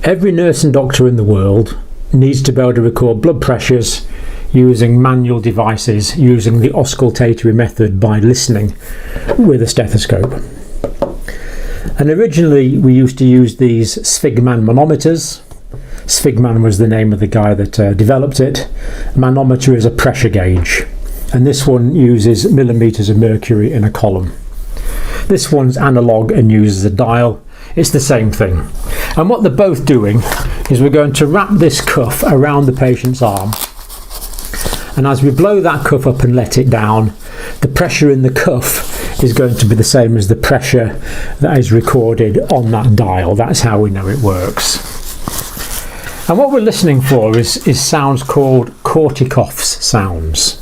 Every nurse and doctor in the world needs to be able to record blood pressures using manual devices, using the auscultatory method by listening with a stethoscope. And originally we used to use these Sfigman manometers. Sfigman was the name of the guy that developed it. Manometer is a pressure gauge, and this one uses millimeters of mercury in a column. This one's analog and uses a dial. It's the same thing. And what they're both doing is we're going to wrap this cuff around the patient's arm, and as we blow that cuff up and let it down, the pressure in the cuff is going to be the same as the pressure that is recorded on that dial. That's how we know it works. And what we're listening for is sounds called Kortikoff's sounds,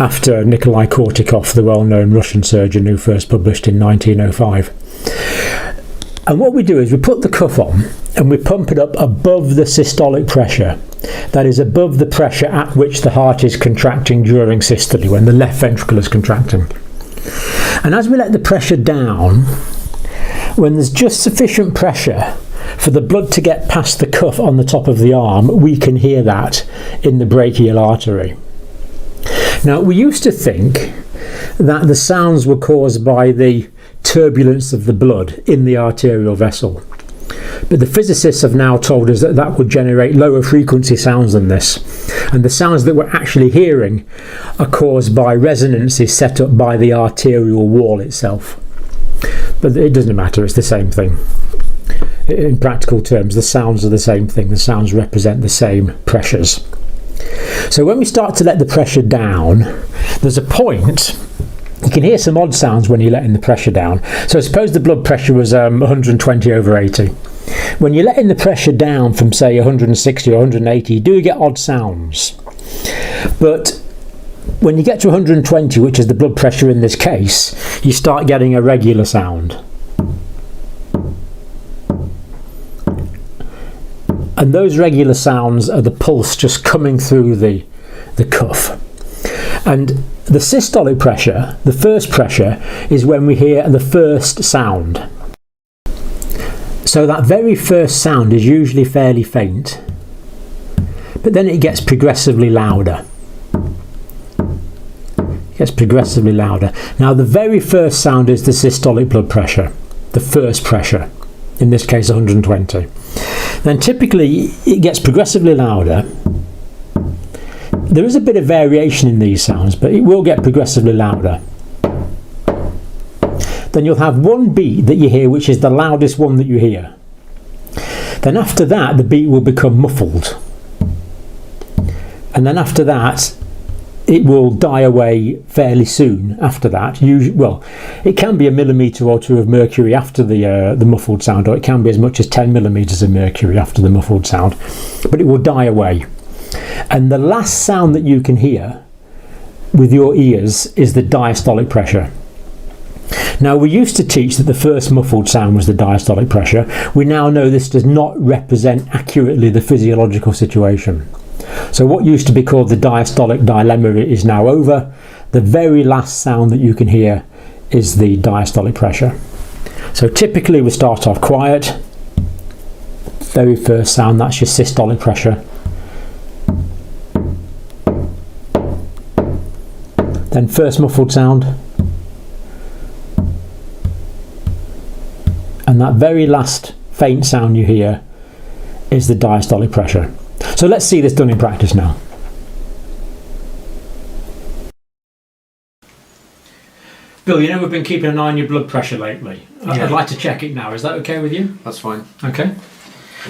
after Nikolai Kortikov, the well-known Russian surgeon who first published in 1905. And what we do is we put the cuff on and we pump it up above the systolic pressure, that is above the pressure at which the heart is contracting during systole, when the left ventricle is contracting. And as we let the pressure down, when there's just sufficient pressure for the blood to get past the cuff on the top of the arm, we can hear that in the brachial artery. Now, we used to think that the sounds were caused by the turbulence of the blood in the arterial vessel, but the physicists have now told us that that would generate lower frequency sounds than this, and the sounds that we're actually hearing are caused by resonances set up by the arterial wall itself. But it doesn't matter, it's the same thing. In practical terms, the sounds are the same thing. The sounds represent the same pressures. So when we start to let the pressure down, there's a point. You can hear some odd sounds when you're letting the pressure down. So suppose the blood pressure was 120/80. When you're letting the pressure down from, say, 160 or 180, you do get odd sounds. But when you get to 120, which is the blood pressure in this case, you start getting a regular sound. And those regular sounds are the pulse just coming through the cuff. And the systolic pressure, the first pressure, is when we hear the first sound. So that very first sound is usually fairly faint, but then it gets progressively louder. It gets progressively louder. Now, the very first sound is the systolic blood pressure, the first pressure, in this case 120. Then typically it gets progressively louder. There is a bit of variation in these sounds, but it will get progressively louder. Then you'll have one beat that you hear, which is the loudest one that you hear. Then after that, the beat will become muffled. And then after that, it will die away fairly soon after that. Well, it can be a millimetre or two of mercury after the muffled sound, or it can be as much as 10 millimetres of mercury after the muffled sound, but it will die away. And the last sound that you can hear with your ears is the diastolic pressure. Now, we used to teach that the first muffled sound was the diastolic pressure. We now know this does not represent accurately the physiological situation. So what used to be called the diastolic dilemma is now over. The very last sound that you can hear is the diastolic pressure. So typically we start off quiet. Very first sound, that's your systolic pressure. Then first muffled sound. And that very last faint sound you hear is the diastolic pressure. So let's see this done in practice now. Bill, you know we've been keeping an eye on your blood pressure lately. Yeah. I'd like to check it now. Is that okay with you? That's fine. Okay.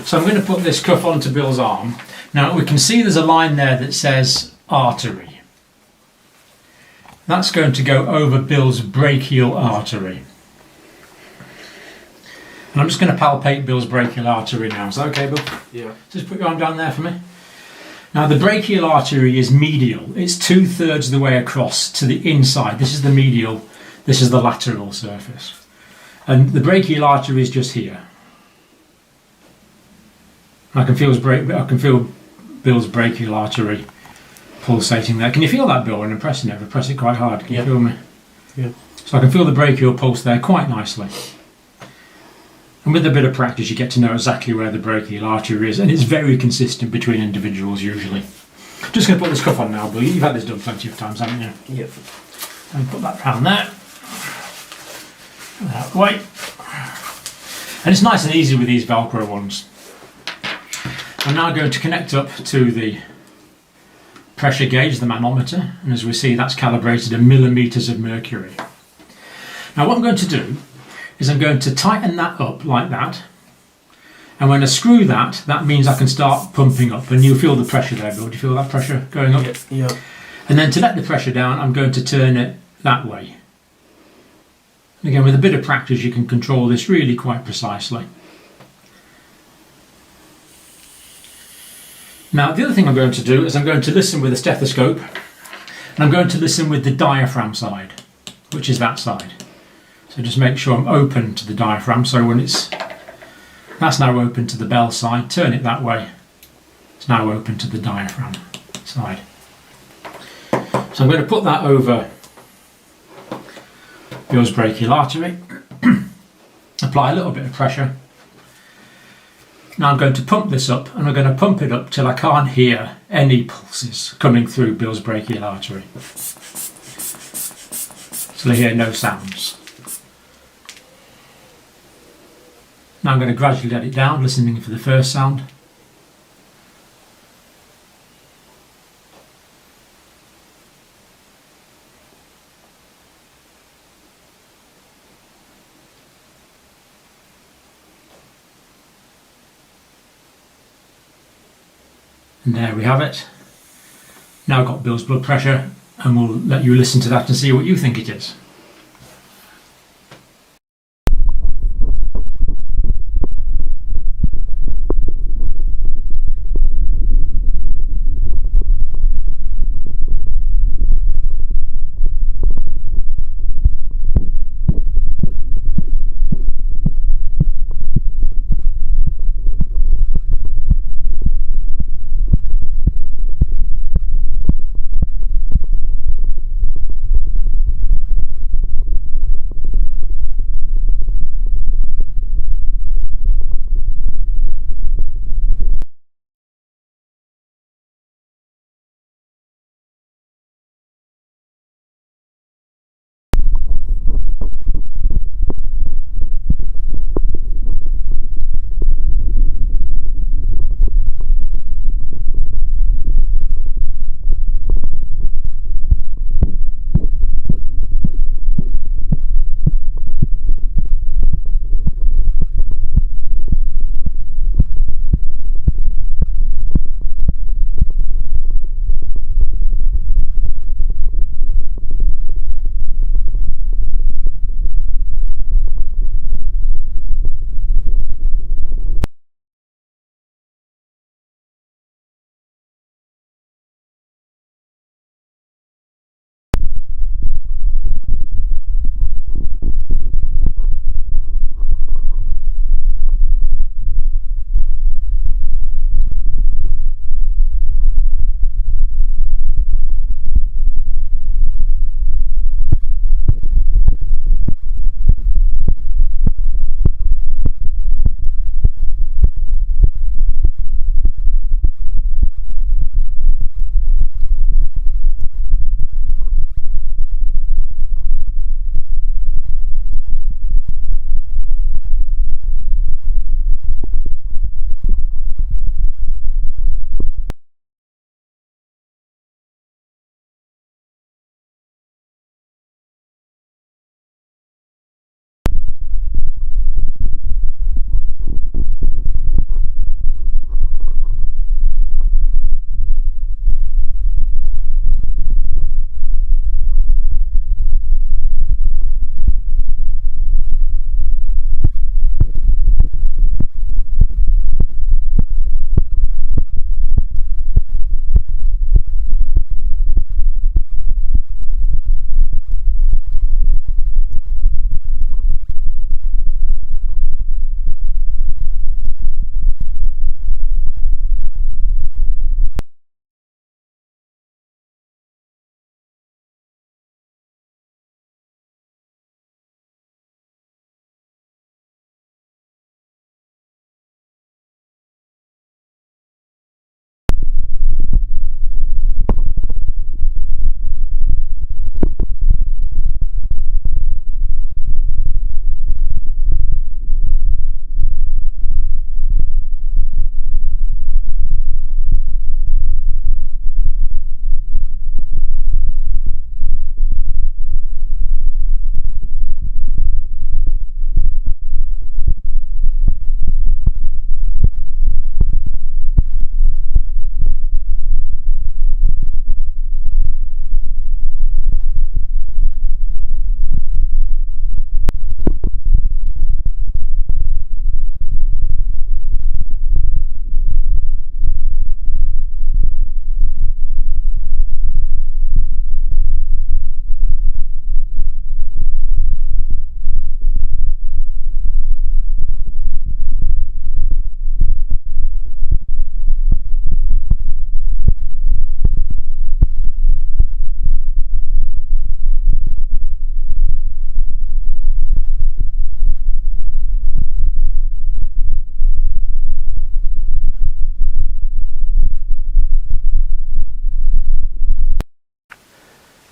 So I'm going to put this cuff onto Bill's arm. Now we can see there's a line there that says artery. That's going to go over Bill's brachial artery. And I'm just going to palpate Bill's brachial artery now. Is that okay, Bill? Yeah. Just put your arm down there for me. Now, the brachial artery is medial. It's 2/3 of the way across to the inside. This is the medial, this is the lateral surface. And the brachial artery is just here. I can feel Bill's brachial artery pulsating there. Can you feel that, Bill, when I'm pressing it? I press it quite hard. Can you feel me? Yeah. So I can feel the brachial pulse there quite nicely. And with a bit of practice, you get to know exactly where the brachial artery is, and it's very consistent between individuals usually. Just going to put this cuff on now, Bill. You've had this done plenty of times, haven't you? Yep. And put that round there. That way. And it's nice and easy with these Velcro ones. I'm now going to connect up to the pressure gauge, the manometer, and as we see, that's calibrated in millimetres of mercury. Now what I'm going to do is I'm going to tighten that up like that, and when I screw that, that means I can start pumping up, and you'll feel the pressure there, Bill. Do you feel that pressure going up? Yep. And then to let the pressure down, I'm going to turn it that way. And again, with a bit of practice, you can control this really quite precisely. Now, the other thing I'm going to do is I'm going to listen with a stethoscope, and I'm going to listen with the diaphragm side, which is that side. So just make sure I'm open to the diaphragm, so when that's now open to the bell side, turn it that way. It's now open to the diaphragm side. So I'm going to put that over Bill's brachial artery, apply a little bit of pressure. Now I'm going to pump this up, and I'm going to pump it up till I can't hear any pulses coming through Bill's brachial artery. So I hear no sounds. Now I'm going to gradually let it down, listening for the first sound. And there we have it. Now I've got Bill's blood pressure, and we'll let you listen to that and see what you think it is.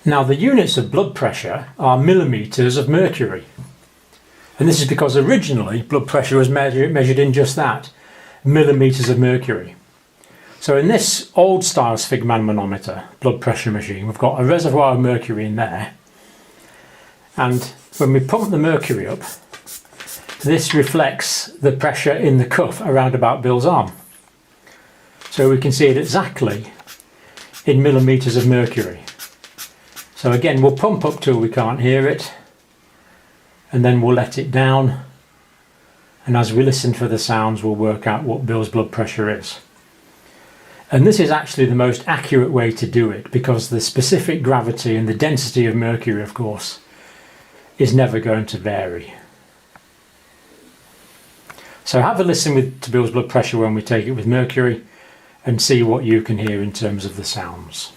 Now the units of blood pressure are millimetres of mercury. And this is because originally blood pressure was measured in just that, millimetres of mercury. So in this old style Sphygman manometer blood pressure machine, we've got a reservoir of mercury in there. And when we pump the mercury up, this reflects the pressure in the cuff around about Bill's arm. So we can see it exactly in millimetres of mercury. So again, we'll pump up till we can't hear it, and then we'll let it down. And as we listen for the sounds, we'll work out what Bill's blood pressure is. And this is actually the most accurate way to do it, because the specific gravity and the density of mercury, of course, is never going to vary. So have a listen to Bill's blood pressure when we take it with mercury and see what you can hear in terms of the sounds.